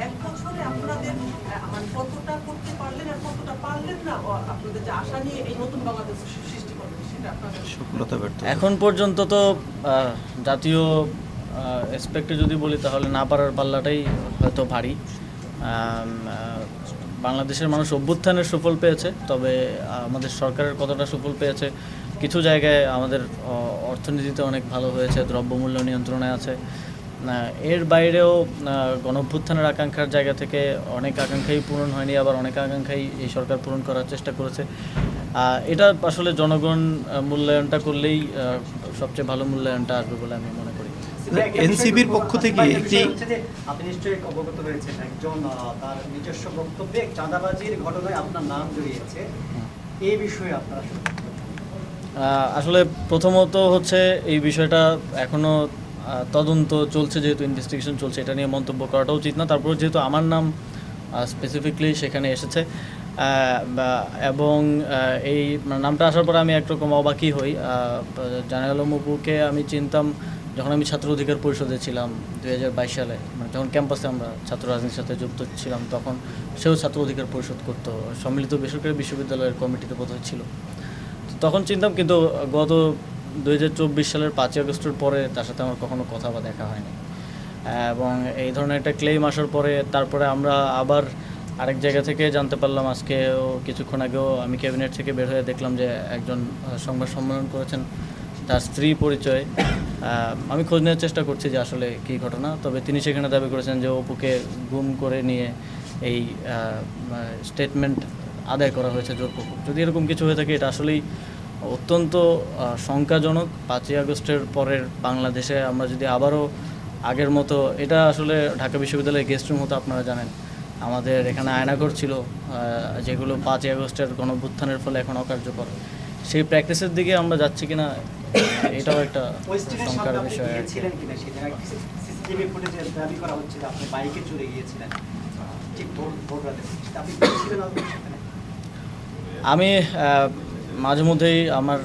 এক বছরে আপনাদের মানে কতটা করতে পারলেন আর কতটা পারলেন না, আপনাদের যে আশা নিয়ে এই নতুন বাংলাদেশ সৃষ্টি করবেন সেটা আপনাদের সফলতা ব্যর্থ? এখন পর্যন্ত তো জাতীয় এসপেক্টে যদি বলি তাহলে না পারার পাল্লাটাই হয়তো ভারী। বাংলাদেশের মানুষ অভ্যুত্থানের সুফল পেয়েছে, তবে আমাদের সরকারের কতটা সুফল পেয়েছে, কিছু জায়গায় আমাদের অর্থনীতিতে অনেক ভালো হয়েছে, দ্রব্যমূল্য নিয়ন্ত্রণে আছে। এর বাইরেও গণঅভ্যুত্থানের আকাঙ্ক্ষার জায়গা থেকে অনেক আকাঙ্ক্ষাই পূরণ হয়নি, আবার অনেক আকাঙ্ক্ষাই এই সরকার পূরণ করার চেষ্টা করেছে। এটা আসলে জনগণ মূল্যায়নটা করলেই সবচেয়ে ভালো মূল্যায়নটা আসবে বলে আমি মনে করি। এনসিবির পক্ষ থেকে একটি আপনি নিশ্চয়ই অবগত রয়েছেন, একজন তার নিজস্ব বক্তব্যে চাঁদাবাজির ঘটনায় আপনার নাম জড়িয়েছে, এই বিষয়ে আপনারা আসলে প্রথমত হচ্ছে এই বিষয়টা এখনও তদন্ত চলছে, যেহেতু ইনভেস্টিগেশন চলছে, এটা নিয়ে মন্তব্য করাটা উচিত না। তারপর যেহেতু আমার নাম স্পেসিফিকলি সেখানে এসেছে এবং এই নামটা আসার পর আমি একরকম অবাকই হই। জানাল আলম অপুকে আমি চিনতাম যখন আমি ছাত্র অধিকার পরিষদে ছিলাম 2022 সালে, মানে যখন ক্যাম্পাসে আমরা ছাত্র রাজনীতির সাথে যুক্ত ছিলাম, তখন সেও ছাত্র অধিকার পরিষদ করতো, সম্মিলিত বেসরকারি বিশ্ববিদ্যালয়ের কমিটিতে বোধহয় ছিল। তখন চিনতাম, কিন্তু গত 2024 সালের 5ই আগস্টের পরে তার সাথে আমার কখনো কথা বা দেখা হয়নি। এবং এই ধরনের একটা ক্লেম আসার পরে তারপরে আমরা আবার আরেক জায়গা থেকে জানতে পারলাম, আজকেও কিছুক্ষণ আগেও আমি ক্যাবিনেট থেকে বের হয়ে দেখলাম যে একজন সংবাদ সম্মেলন করেছেন, তার স্ত্রী পরিচয়। আমি খোঁজ নেওয়ার চেষ্টা করছি যে আসলে কী ঘটনা, তবে তিনি সেখানে দাবি করেছেন যে অপুকে গুম করে নিয়ে এই স্টেটমেন্ট আদায় করা হয়েছে জোরপূর্বক। যদি এরকম কিছু হয়ে থাকে, এটা আসলেই অত্যন্ত শঙ্কাজনক। 5ই আগস্টের পরের বাংলাদেশে আমরা যদি আবারও আগের মতো, এটা আসলে ঢাকা বিশ্ববিদ্যালয়ের গেস্ট রুম হতো, আপনারা জানেন, আমাদের এখানে আয়নাঘর ছিল, যেগুলো 5ই আগস্টের গণঅভ্যুত্থানের ফলে এখন অকার্যকর। সেই প্র্যাকটিসের দিকে আমরা যাচ্ছি কিনা, এটাও একটা শঙ্কার বিষয়। আমি মাঝে মধ্যেই আমার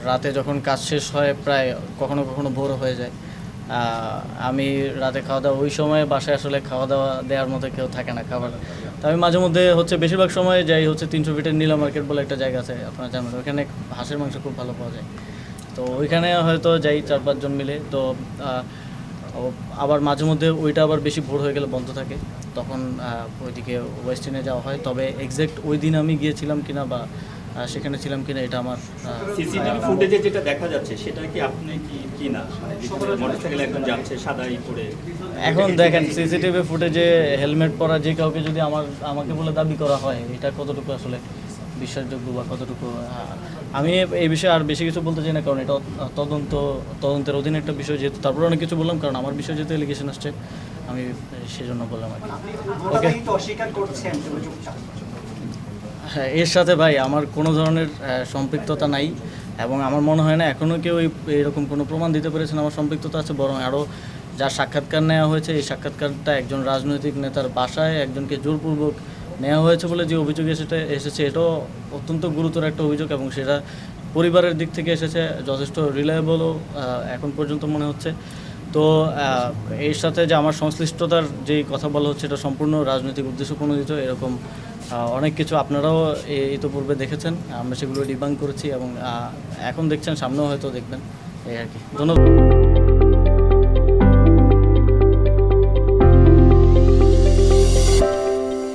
রাতে যখন কাজ শেষ হয়, প্রায় কখনো কখনো ভোর হয়ে যায়, আমি রাতে খাওয়া দাওয়া, ওই সময় বাসায় আসলে খাওয়া দাওয়া দেওয়ার মতো কেউ থাকে না খাবার। তো আমি মাঝে মধ্যে বেশিরভাগ সময় যাই 300 ফিটের নীলা মার্কেট বলে একটা জায়গা আছে, আপনারা জানেন, ওইখানে হাঁসের মাংস খুব ভালো পাওয়া যায়। তো ওইখানে হয়তো যাই 4-5 জন মিলে। তো আবার মাঝে মধ্যে ওইটা আবার বেশি ভোর হয়ে গেলে বন্ধ থাকে, তখন ওইদিকে ওয়েস্টার্নে যাওয়া হয়। তবে এক্স্যাক্ট ওই দিন আমি গিয়েছিলাম কিনা বা সেখানে ছিলাম কিনা, এটা আমার সিসিটিভি ফুটেজে যেটা দেখা যাচ্ছে সেটা কি আপনি কি না মোটরসাইকেলে একজন যাচ্ছে সাদাই পরে? এখন দেখেন, সিসিটিভি ফুটেজে হেলমেট পরা যে কাউকে যদি আমাকে বলে দাবি করা হয়, এটা কতটুকু আসলে বিশ্বাসযোগ্য বা কতটুকু, আমি এই বিষয়ে আর বেশি কিছু বলতে চাই না, কারণ এটা তদন্তের অধীনে একটা বিষয়, যেহেতু তারপরে অনেক কিছু বললাম, কারণ আমার বিষয়ে যেহেতু এলিগেশন আসছে, আমি সেজন্য বললাম আর কি। ওকে, হ্যাঁ, এর সাথে ভাই আমার কোনো ধরনের সম্পৃক্ততা নাই, এবং আমার মনে হয় না এখনও কেউ এরকম কোনো প্রমাণ দিতে পেরেছেন আমার সম্পৃক্ততা আছে। বরং আরও যার সাক্ষাৎকার নেওয়া হয়েছে, এই সাক্ষাৎকারটা একজন রাজনৈতিক নেতার বাসায় একজনকে জোরপূর্বক নেওয়া হয়েছে বলে যে অভিযোগ এসেছে, এটাও অত্যন্ত গুরুতর একটা অভিযোগ, এবং সেটা পরিবারের দিক থেকে এসেছে, যথেষ্ট রিলায়েবলও এখন পর্যন্ত মনে হচ্ছে। তো এর সাথে যে আমার সংশ্লিষ্টতার যেই কথা বলা হচ্ছে, এটা সম্পূর্ণ রাজনৈতিক উদ্দেশ্য প্রণোদিত। এরকম অনেক কিছু আপনারাও ইতিপূর্বে দেখেছেন, আমরা সেগুলো ডিবাঙ্ক করেছি, এবং এখন দেখছেন, সামনেও হয়তো দেখবেন, এই আর কি। ধন্যবাদ।